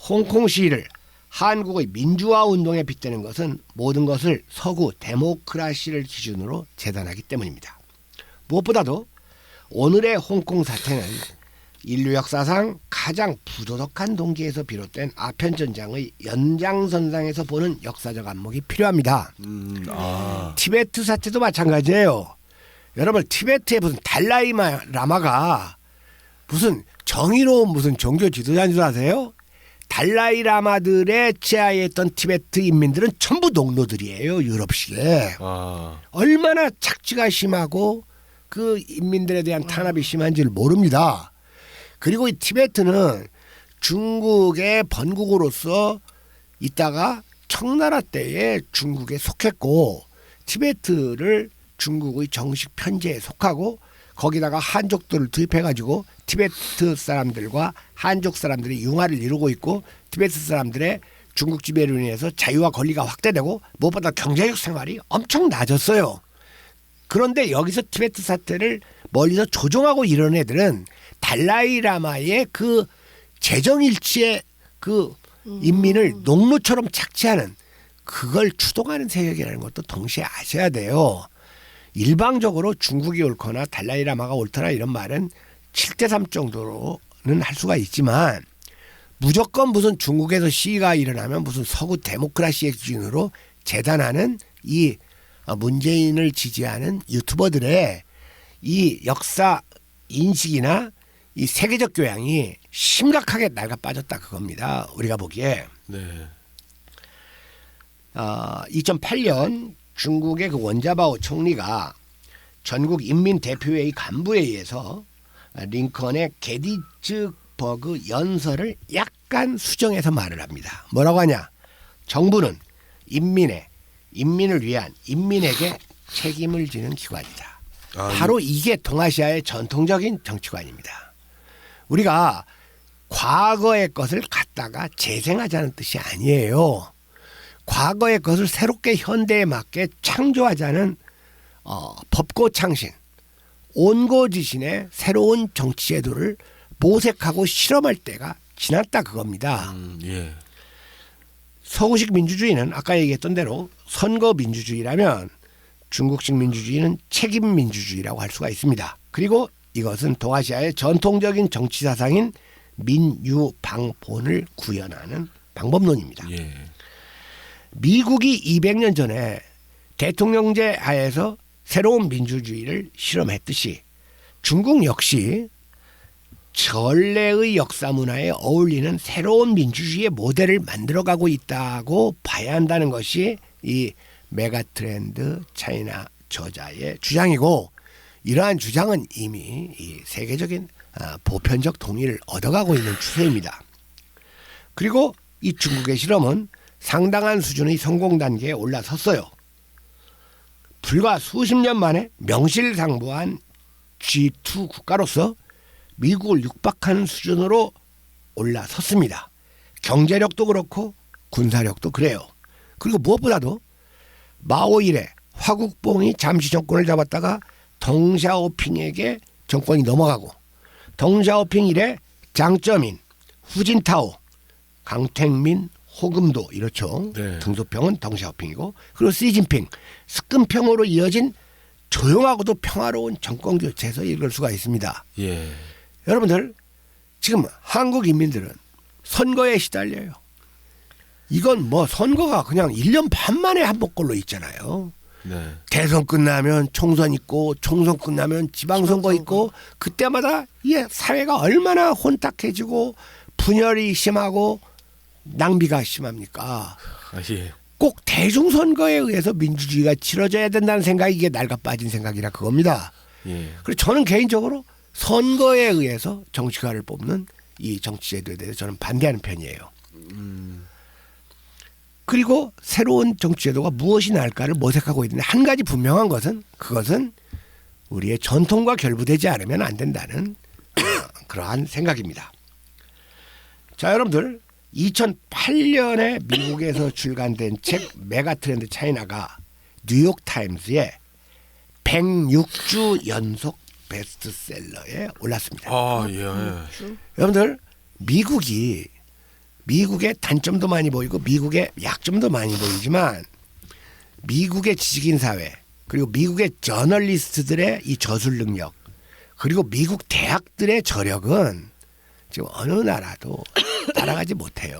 Speaker 2: 홍콩 시위를 한국의 민주화 운동에 빗대는 것은 모든 것을 서구 데모크라시를 기준으로 재단하기 때문입니다. 무엇보다도 오늘의 홍콩 사태는 인류 역사상 가장 부도덕한 동기에서 비롯된 아편전장의 연장선상에서 보는 역사적 안목이 필요합니다. 티베트 사태도 마찬가지예요. 여러분 티베트의 무슨 달라이라마가 무슨 정의로운 무슨 종교 지도자인 줄 아세요? 달라이라마들의 치하에 있던 티베트 인민들은 전부 농노들이에요. 유럽식에. 얼마나 착취가 심하고 그 인민들에 대한 탄압이 심한지를 모릅니다. 그리고 이 티베트는 중국의 번국으로서 있다가 청나라 때에 중국에 속했고 티베트를 중국의 정식 편제에 속하고 거기다가 한족들을 투입해가지고 티베트 사람들과 한족 사람들이 융화를 이루고 있고 티베트 사람들의 중국 지배로 인해서 자유와 권리가 확대되고 무엇보다 경제적 생활이 엄청 나아졌어요. 그런데 여기서 티베트 사태를 멀리서 조종하고 이런 애들은 달라이라마의 그 재정일치의 그 인민을 농노처럼 착취하는 그걸 추동하는 세력이라는 것도 동시에 아셔야 돼요. 일방적으로 중국이 옳거나 달라이라마가 옳거나 이런 말은 7대3 정도로는 할 수가 있지만 무조건 무슨 중국에서 시위가 일어나면 무슨 서구 데모크라시의 기준으로 재단하는 이 문재인을 지지하는 유튜버들의 이 역사 인식이나 이 세계적 교양이 심각하게 낡아 빠졌다 그겁니다. 우리가 보기에.
Speaker 1: 네.
Speaker 2: 2008년 중국의 그 원자바오 총리가 전국 인민대표회의 간부에 의해서 링컨의 게티즈버그 연설을 약간 수정해서 말을 합니다. 뭐라고 하냐? 정부는 인민을 위한 인민에게 책임을 지는 기관이다. 바로 이게 동아시아의 전통적인 정치관입니다. 우리가 과거의 것을 갖다가 재생하자는 뜻이 아니에요. 과거의 것을 새롭게 현대에 맞게 창조하자는 법고창신, 온고지신의 새로운 정치제도를 모색하고 실험할 때가 지났다 그겁니다.
Speaker 1: 예.
Speaker 2: 서구식 민주주의는 아까 얘기했던 대로 선거 민주주의라면 중국식 민주주의는 책임 민주주의라고 할 수가 있습니다. 그리고 이것은 동아시아의 전통적인 정치 사상인 민유방본을 구현하는 방법론입니다.
Speaker 1: 예.
Speaker 2: 미국이 200년 전에 대통령제 하에서 새로운 민주주의를 실험했듯이 중국 역시 전래의 역사 문화에 어울리는 새로운 민주주의의 모델을 만들어가고 있다고 봐야 한다는 것이 이 메가트렌드 차이나 저자의 주장이고, 이러한 주장은 이미 이 세계적인 보편적 동의를 얻어가고 있는 추세입니다. 그리고 이 중국의 실험은 상당한 수준의 성공 단계에 올라섰어요. 불과 수십 년 만에 명실상부한 G2 국가로서 미국을 육박하는 수준으로 올라섰습니다. 경제력도 그렇고 군사력도 그래요. 그리고 무엇보다도 마오 이래 화국봉이 잠시 정권을 잡았다가 덩샤오핑에게 정권이 넘어가고, 덩샤오핑 이래 장쩌민, 후진타오, 강택민, 호금도 이렇죠.
Speaker 1: 네.
Speaker 2: 등소평은 덩샤오핑이고, 그리고 시진핑, 스끈평으로 이어진 조용하고도 평화로운 정권 교체에서 읽을 수가 있습니다.
Speaker 1: 예.
Speaker 2: 여러분들 지금 한국 인민들은 선거에 시달려요. 이건 뭐 선거가 그냥 1년 반 만에 한 번꼴로 있잖아요.
Speaker 1: 네.
Speaker 2: 대선 끝나면 총선 있고, 총선 끝나면 지방선거 있고, 그때마다 이 사회가 얼마나 혼탁해지고 분열이 심하고 낭비가 심합니까?
Speaker 1: 예.
Speaker 2: 꼭 대중선거에 의해서 민주주의가 치러져야 된다는 생각이 이게 낡아 빠진 생각이라 그겁니다.
Speaker 1: 예.
Speaker 2: 그래서 저는 개인적으로 선거에 의해서 정치가를 뽑는 이 정치제도에 대해서 저는 반대하는 편이에요. 그리고 새로운 정치제도가 무엇이 나을까를 모색하고 있는데, 한 가지 분명한 것은 그것은 우리의 전통과 결부되지 않으면 안 된다는 그러한 생각입니다. 자, 여러분들 2008년에 미국에서 출간된 책 메가트렌드 차이나가 뉴욕타임스에 106주 연속 베스트셀러에 올랐습니다.
Speaker 1: 아, 예.
Speaker 2: 여러분들 미국의 단점도 많이 보이고 미국의 약점도 많이 보이지만, 미국의 지식인 사회, 그리고 미국의 저널리스트들의 이 저술 능력, 그리고 미국 대학들의 저력은 지금 어느 나라도 따라가지 못해요.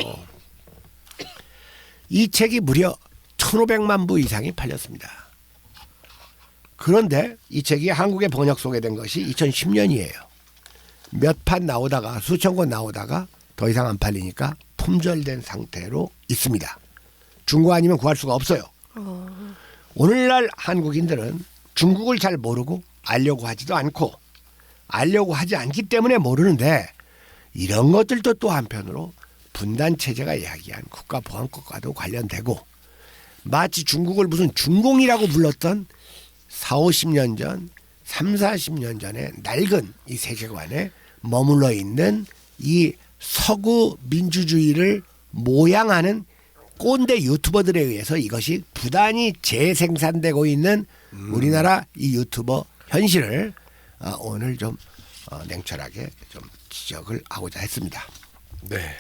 Speaker 2: 이 책이 무려 1,500만 부 이상이 팔렸습니다. 그런데 이 책이 한국에 번역 소개된 것이 2010년이에요. 몇 판 나오다가, 수천 권 나오다가 더 이상 안 팔리니까 품절된 상태로 있습니다. 중고 아니면 구할 수가 없어요. 오늘날 한국인들은 중국을 잘 모르고 알려고 하지도 않고, 알려고 하지 않기 때문에 모르는데, 이런 것들도 또 한편으로 분단체제가 이야기한 국가보안법과도 관련되고, 마치 중국을 무슨 중공이라고 불렀던 40-50년 전, 30-40년 전에 낡은 이 세계관에 머물러 있는 이 서구 민주주의를 모양하는 꼰대 유튜버들에 의해서 이것이 부단히 재생산되고 있는 우리나라 이 유튜버 현실을 오늘 좀 냉철하게 좀 지적을 하고자 했습니다.
Speaker 1: 네.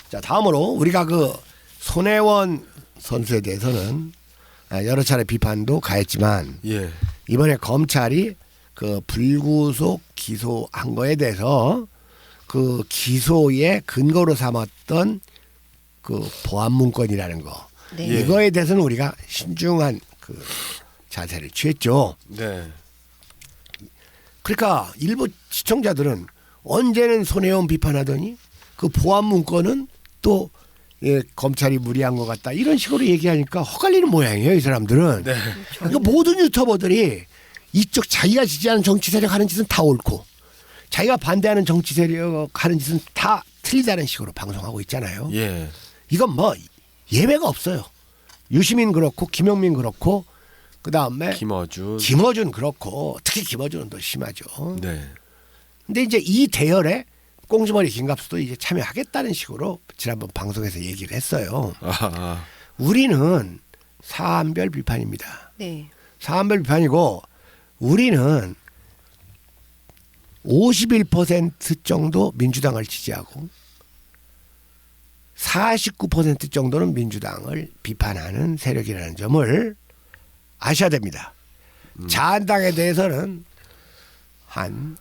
Speaker 2: 자, 다음으로 우리가 그 손혜원 선수에 대해서는 여러 차례 비판도 가했지만
Speaker 1: 예. 이번에
Speaker 2: 이번에 검찰이 그 불구속 기소한 거에 대해서 그 기소의 근거로 삼았던 그 보안 문건이라는 거
Speaker 3: 네.
Speaker 1: 예.
Speaker 2: 이거에 대해서는 우리가 신중한 그 자세를 취했죠.
Speaker 1: 네.
Speaker 2: 그러니까 일부 시청자들은 언제는 손혜원 비판하더니 그 보안 문건은 또 예, 검찰이 무리한 것 같다 이런 식으로 얘기하니까 헛갈리는 모양이에요 이 사람들은.
Speaker 1: 네.
Speaker 2: 그러니까 모든 유튜버들이 이쪽 자기가 지지하는 정치 세력 하는 짓은 다 옳고 자기가 반대하는 정치 세력 하는 짓은 다 틀리다는 식으로 방송하고 있잖아요.
Speaker 1: 예.
Speaker 2: 이건 뭐 예외가 없어요. 유시민 그렇고 김용민 그렇고 그다음에 김어준 그렇고 특히 김어준은 더 심하죠.
Speaker 1: 네.
Speaker 2: 근데 이제 이 대열에 꽁지머리 김갑수도 이제 참여하겠다는 식으로 지난번 방송에서 얘기를 했어요. 우리는 사안별 비판입니다.
Speaker 3: 네.
Speaker 2: 사안별 비판이고 우리는 51% 정도 민주당을 지지하고 49% 정도는 민주당을 비판하는 세력이라는 점을 아셔야 됩니다. 자한당에 대해서는 한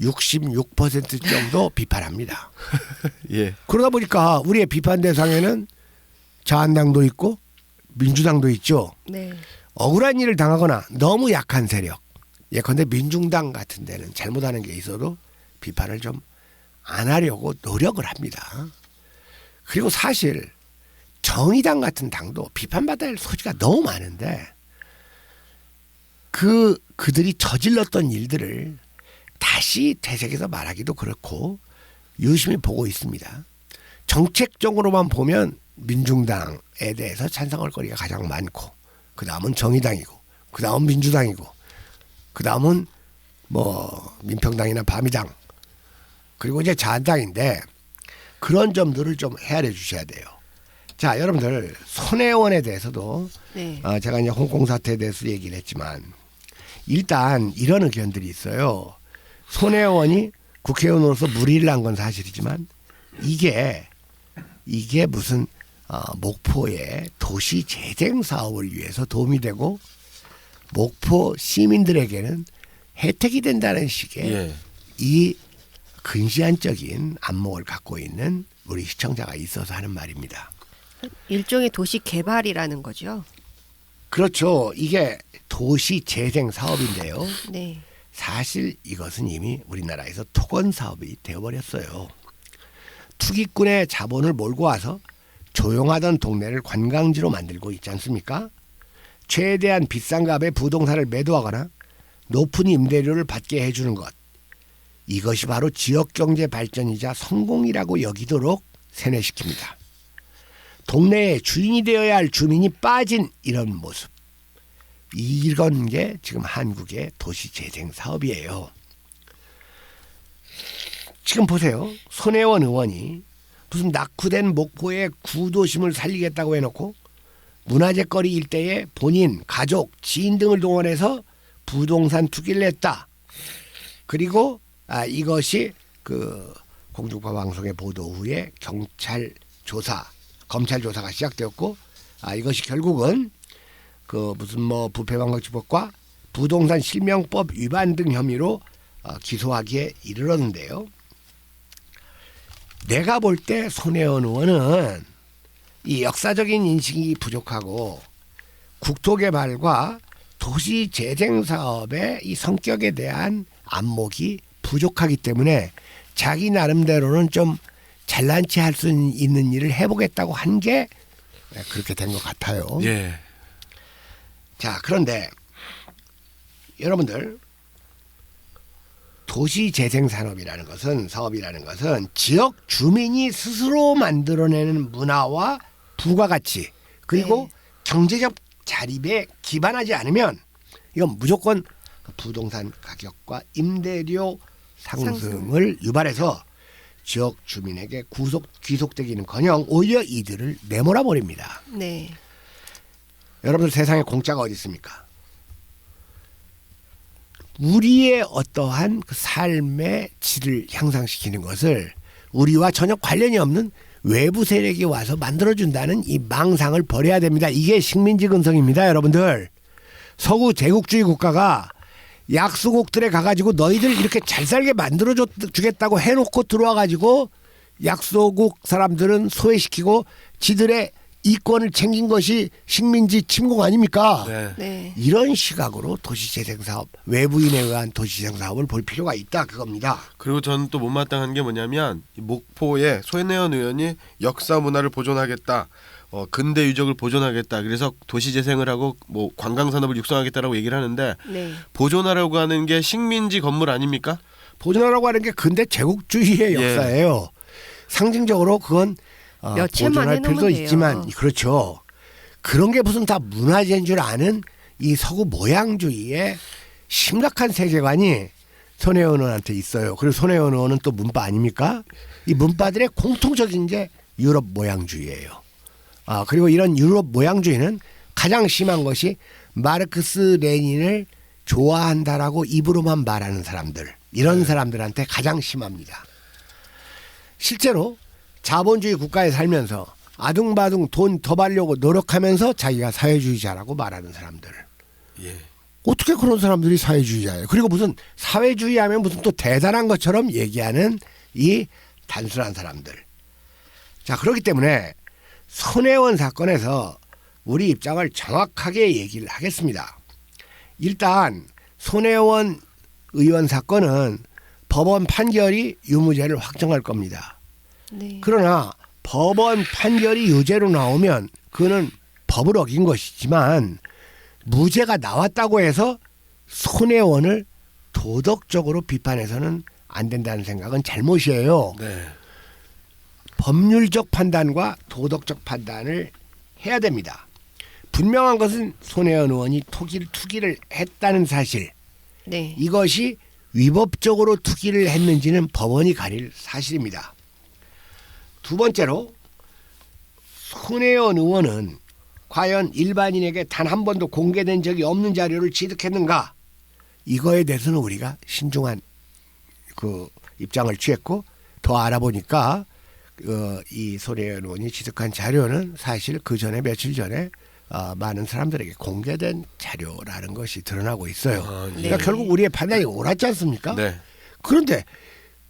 Speaker 2: 66% 정도 비판합니다.
Speaker 1: 예.
Speaker 2: 그러다 보니까 우리의 비판 대상에는 자한당도 있고 민주당도 있죠.
Speaker 3: 네.
Speaker 2: 억울한 일을 당하거나 너무 약한 세력, 예컨대 민중당 같은 데는 잘못하는 게 있어도 비판을 좀 안 하려고 노력을 합니다. 그리고 사실 정의당 같은 당도 비판받아야 할 소지가 너무 많은데 그들이 저질렀던 일들을 다시 되새겨서 말하기도 그렇고 유심히 보고 있습니다. 정책적으로만 보면 민중당에 대해서 찬성할 거리가 가장 많고 그 다음은 정의당이고 그 다음은 민주당이고 그 다음은 뭐 민평당이나 바미당 그리고 이제 자한당인데 그런 점들을 좀 헤아려 주셔야 돼요. 자, 여러분들 손혜원에 대해서도
Speaker 3: 네.
Speaker 2: 제가 이제 홍콩 사태에 대해서 얘기를 했지만 일단 이런 의견들이 있어요. 손혜원이 국회의원으로서 무리를 한 건 사실이지만 이게 무슨 목포의 도시 재생 사업을 위해서 도움이 되고 목포 시민들에게는 혜택이 된다는 식의
Speaker 1: 예.
Speaker 2: 이 근시안적인 안목을 갖고 있는 우리 시청자가 있어서 하는 말입니다.
Speaker 3: 일종의 도시 개발이라는 거죠.
Speaker 2: 그렇죠. 이게 도시 재생 사업인데요.
Speaker 3: 네.
Speaker 2: 사실 이것은 이미 우리나라에서 토건 사업이 되어버렸어요. 투기꾼의 자본을 몰고 와서 조용하던 동네를 관광지로 만들고 있지 않습니까? 최대한 비싼 값에 부동산을 매도하거나 높은 임대료를 받게 해주는 것. 이것이 바로 지역경제 발전이자 성공이라고 여기도록 세뇌시킵니다. 동네의 주인이 되어야 할 주민이 빠진 이런 모습. 이런 게 지금 한국의 도시재생 사업이에요. 지금 보세요. 손혜원 의원이 무슨 낙후된 목포의 구도심을 살리겠다고 해놓고 문화재거리 일대에 본인, 가족, 지인 등을 동원해서 부동산 투기를 했다. 그리고 이것이 그 공중파 방송의 보도 후에 검찰 조사가 시작되었고 이것이 결국은 그 무슨 뭐 부패방법과 부동산 실명법 위반 등 혐의로 기소하기에 이르렀는데요. 내가 볼 때 손혜원 의원은 이 역사적인 인식이 부족하고 국토개발과 도시재생사업의 이 성격에 대한 안목이 부족하기 때문에 자기 나름대로는 좀 잘난 체 할 수 있는 일을 해보겠다고 한 게 그렇게 된 것 같아요.
Speaker 1: 예.
Speaker 2: 자, 그런데 여러분들 도시재생산업이라는 것은 사업이라는 것은 지역 주민이 스스로 만들어내는 문화와 부가가치 그리고 경제적 자립에 기반하지 않으면 이건 무조건 부동산 가격과 임대료 상승을 유발해서 지역 주민에게 귀속되기는커녕 오히려 이들을 내몰아 버립니다.
Speaker 3: 네.
Speaker 2: 여러분들 세상에 공짜가 어디 있습니까? 우리의 어떠한 그 삶의 질을 향상시키는 것을 우리와 전혀 관련이 없는 외부 세력이 와서 만들어준다는 이 망상을 버려야 됩니다. 이게 식민지 근성입니다. 여러분들. 서구 제국주의 국가가 약소국들에 가가지고 너희들 이렇게 잘 살게 만들어주겠다고 해놓고 들어와가지고 약소국 사람들은 소외시키고 지들의 이권을 챙긴 것이 식민지 침공 아닙니까?
Speaker 1: 네.
Speaker 3: 네.
Speaker 2: 이런 시각으로 도시재생사업, 외부인에 의한 도시재생사업을 볼 필요가 있다 그겁니다.
Speaker 1: 그리고 저는 또 못마땅한 게 뭐냐면 이 목포에 손혜원 의원이 역사 문화를 보존하겠다, 근대 유적을 보존하겠다. 그래서 도시재생을 하고 뭐 관광산업을 육성하겠다라고 얘기를 하는데
Speaker 3: 네.
Speaker 1: 보존하라고 하는 게 식민지 건물 아닙니까?
Speaker 2: 보존하라고 하는 게 근대 제국주의의
Speaker 1: 예.
Speaker 2: 역사예요. 상징적으로 그건
Speaker 3: 몇 채만
Speaker 2: 보존할
Speaker 3: 해놓으면
Speaker 2: 필요도
Speaker 3: 돼요.
Speaker 2: 있지만 그렇죠. 그런 게 무슨 다 문화재인 줄 아는 이 서구 모양주의의 심각한 세계관이 손혜원 의원한테 있어요. 그리고 손혜원 의원은 또 문파 아닙니까? 이 문파들의 공통적인 게 유럽 모양주의예요. 그리고 이런 유럽 모양주의는 가장 심한 것이 마르크스 레닌을 좋아한다라고 입으로만 말하는 사람들, 이런 사람들한테 가장 심합니다. 실제로 자본주의 국가에 살면서 아둥바둥 돈 더 벌려고 노력하면서 자기가 사회주의자라고 말하는 사람들.
Speaker 1: 예.
Speaker 2: 어떻게 그런 사람들이 사회주의자예요? 그리고 무슨 사회주의 하면 무슨 또 대단한 것처럼 얘기하는 이 단순한 사람들. 자, 그렇기 때문에 손혜원 사건에서 우리 입장을 정확하게 얘기를 하겠습니다. 일단 손혜원 의원 사건은 법원 판결이 유무죄를 확정할 겁니다.
Speaker 3: 네.
Speaker 2: 그러나 법원 판결이 유죄로 나오면 그는 법을 어긴 것이지만 무죄가 나왔다고 해서 손혜원을 도덕적으로 비판해서는 안 된다는 생각은 잘못이에요.
Speaker 1: 네.
Speaker 2: 법률적 판단과 도덕적 판단을 해야 됩니다. 분명한 것은 손혜원 의원이 투기를 했다는 사실.
Speaker 3: 네.
Speaker 2: 이것이 위법적으로 투기를 했는지는 법원이 가릴 사실입니다. 두 번째로 손혜원 의원은 과연 일반인에게 단 한 번도 공개된 적이 없는 자료를 취득했는가? 이거에 대해서는 우리가 신중한 그 입장을 취했고 더 알아보니까 이 손혜원 의원이 취득한 자료는 사실 그 전에 며칠 전에 많은 사람들에게 공개된 자료라는 것이 드러나고 있어요. 그러니까
Speaker 3: 네.
Speaker 2: 결국 우리의 판단이 옳았지 않습니까?
Speaker 1: 네.
Speaker 2: 그런데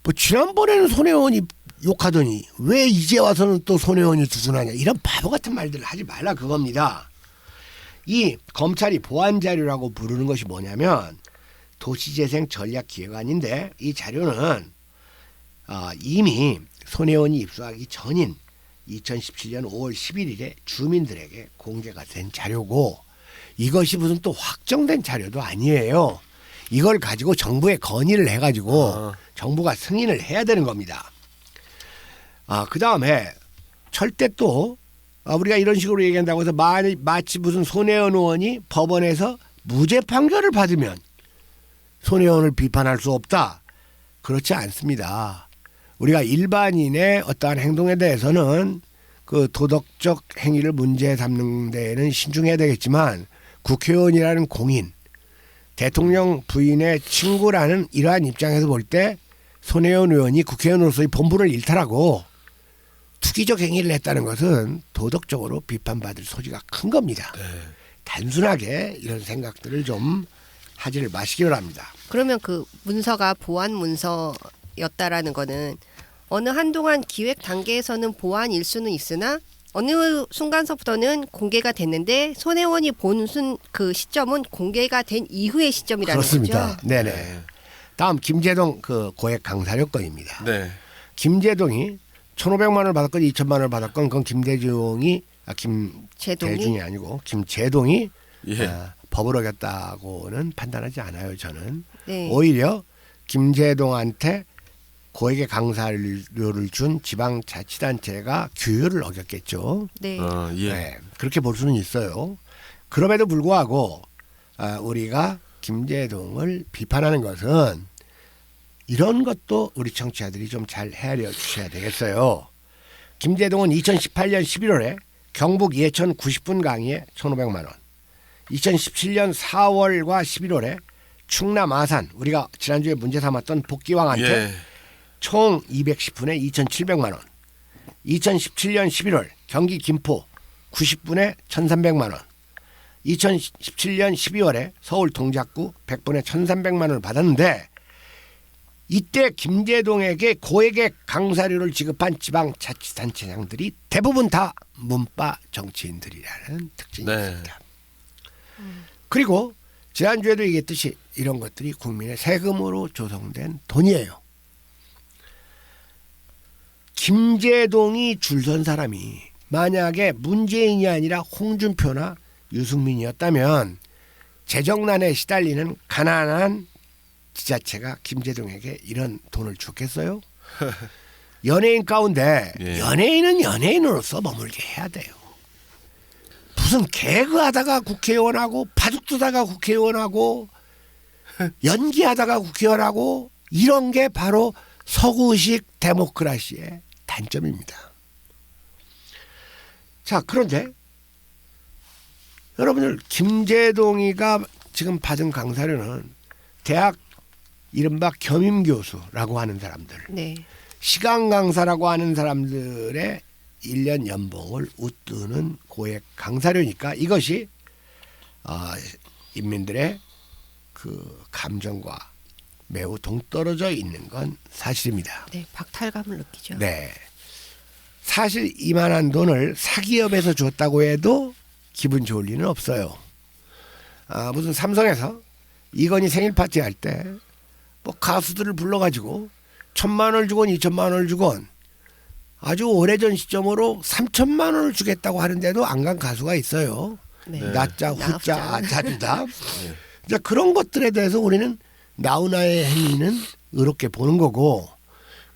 Speaker 2: 뭐 지난번에는 손혜원이 욕하더니 왜 이제 와서는 또 손혜원이 두둔하냐, 이런 바보 같은 말들을 하지 말라 그겁니다. 이 검찰이 보안 자료라고 부르는 것이 뭐냐면 도시재생 전략기획안인데 이 자료는 이미 손혜원이 입수하기 전인 2017년 5월 11일에 주민들에게 공개가 된 자료고 이것이 무슨 또 확정된 자료도 아니에요. 이걸 가지고 정부에 건의를 해가지고 정부가 승인을 해야 되는 겁니다. 그 다음에 절대 또 우리가 이런 식으로 얘기한다고 해서 마치 무슨 손혜원 의원이 법원에서 무죄 판결을 받으면 손혜원을 비판할 수 없다. 그렇지 않습니다. 우리가 일반인의 어떠한 행동에 대해서는 그 도덕적 행위를 문제 삼는 데에는 신중해야 되겠지만 국회의원이라는 공인, 대통령 부인의 친구라는 이러한 입장에서 볼 때 손혜원 의원이 국회의원으로서의 본분을 일탈하고 투기적 행위를 했다는 것은 도덕적으로 비판받을 소지가 큰 겁니다.
Speaker 1: 네.
Speaker 2: 단순하게 이런 생각들을 좀 하지를 마시기 바랍니다.
Speaker 3: 그러면 그 문서가 보안 문서였다라는 거는 어느 한동안 기획 단계에서는 보안일 수는 있으나 어느 순간서부터는 공개가 됐는데 손혜원이 본 그 시점은 공개가 된 이후의 시점이라는
Speaker 2: 그렇습니다.
Speaker 3: 거죠.
Speaker 2: 네네. 다음 김재동 그 고액 강사료 건입니다.
Speaker 1: 네.
Speaker 2: 김재동이 1,500만 원을 받았건 2,000만 원을 받았건 그건 김대중이
Speaker 3: 제동이?
Speaker 2: 김대중이 아니고 김재동이
Speaker 1: 예.
Speaker 2: 법을 어겼다고는 판단하지 않아요. 저는.
Speaker 3: 네.
Speaker 2: 오히려 김재동한테 고액의 강사료를 준 지방자치단체가 규율을 어겼겠죠.
Speaker 3: 네.
Speaker 1: 예.
Speaker 2: 네, 그렇게 볼 수는 있어요. 그럼에도 불구하고 우리가 김재동을 비판하는 것은 이런 것도 우리 청취자들이 좀 잘 헤아려 주셔야 되겠어요. 김제동은 2018년 11월에 경북 예천 90분 강의에 1,500만 원. 2017년 4월과 11월에 충남 아산 우리가 지난주에 문제 삼았던 복기왕한테
Speaker 1: 예.
Speaker 2: 총 210분에 2,700만 원. 2017년 11월 경기 김포 90분에 1,300만 원. 2017년 12월에 서울 동작구 100분에 1,300만 원을 받았는데 이때 김제동에게 고액의 강사료를 지급한 지방자치단체장들이 대부분 다 문파 정치인들이라는 특징이
Speaker 1: 네.
Speaker 2: 있습니다. 그리고 지난주에도 얘기했듯이 이런 것들이 국민의 세금으로 조성된 돈이에요. 김제동이 줄선 사람이 만약에 문재인이 아니라 홍준표나 유승민이었다면 재정난에 시달리는 가난한 지자체가 김제동에게 이런 돈을 줬겠어요? 연예인 가운데
Speaker 1: 예.
Speaker 2: 연예인은 연예인으로서 머물게 해야 돼요. 무슨 개그하다가 국회의원하고 바둑 두다가 국회의원하고 연기하다가 국회의원하고 이런 게 바로 서구식 데모크라시의 단점입니다. 자, 그런데 여러분들 김제동이가 지금 받은 강사료는 대학 이른바 겸임교수라고 하는 사람들,
Speaker 3: 네.
Speaker 2: 시간 강사라고 하는 사람들의 1년 연봉을 웃드는 고액 강사료니까 이것이 인민들의 그 감정과 매우 동떨어져 있는 건 사실입니다.
Speaker 3: 네, 박탈감을 느끼죠.
Speaker 2: 네, 사실 이만한 돈을 사기업에서 줬다고 해도 기분 좋을 리는 없어요. 무슨 삼성에서 이건희 생일 파티 할 때 뭐 가수들을 불러가지고 1,000만 원을 주건 2,000만 원을 주건 아주 오래전 시점으로 3,000만 원을 주겠다고 하는데도 안 간 가수가 있어요.
Speaker 3: 네.
Speaker 2: 나자 후자
Speaker 3: 나후자.
Speaker 2: 자주다. 이제 그런 것들에 대해서 우리는 나훈아의 행위는 의롭게 보는 거고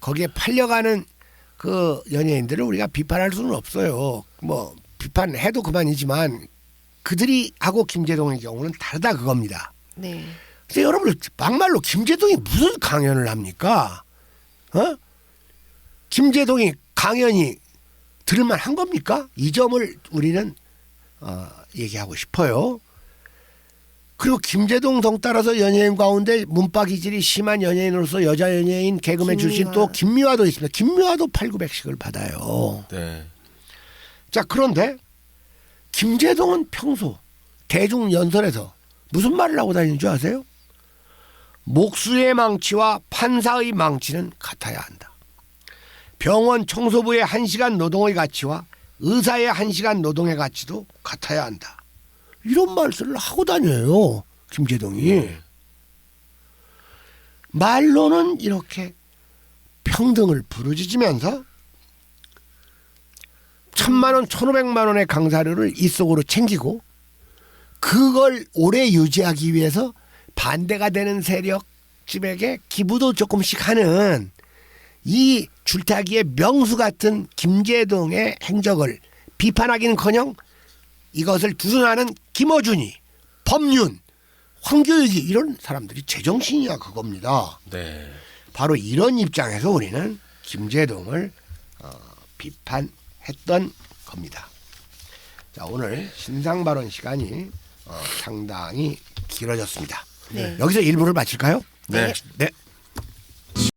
Speaker 2: 거기에 팔려가는 그 연예인들을 우리가 비판할 수는 없어요. 뭐 비판해도 그만이지만 그들이 하고 김제동의 경우는 다르다 그겁니다.
Speaker 3: 네.
Speaker 2: 근데 여러분 막말로 김제동이 무슨 강연을 합니까? 김제동이 강연이 들을만 한 겁니까? 이 점을 우리는 얘기하고 싶어요. 그리고 김제동 동 따라서 연예인 가운데 문파 기질이 심한 연예인으로서 여자 연예인 개그맨 출신 또 김미화도 있습니다. 김미화도 8,900씩을 받아요.
Speaker 1: 네.
Speaker 2: 자, 그런데 김제동은 평소 대중 연설에서 무슨 말을 하고 다니는 줄 아세요? 목수의 망치와 판사의 망치는 같아야 한다. 병원 청소부의 1시간 노동의 가치와 의사의 1시간 노동의 가치도 같아야 한다. 이런 말씀을 하고 다녀요. 김제동이. 말로는 이렇게 평등을 부르짖으면서 1,000만 원, 1,500만 원의 강사료를 입속으로 챙기고 그걸 오래 유지하기 위해서 반대가 되는 세력집에게 기부도 조금씩 하는 이 줄타기의 명수 같은 김제동의 행적을 비판하기는커녕 이것을 두둔하는 김어준이, 법륜, 황교익이 이런 사람들이 제정신이야 그겁니다.
Speaker 1: 네.
Speaker 2: 바로 이런 입장에서 우리는 김제동을 비판했던 겁니다. 자, 오늘 신상 발언 시간이 상당히 길어졌습니다.
Speaker 3: 네.
Speaker 2: 여기서 1부를 마칠까요?
Speaker 1: 네.
Speaker 2: 네.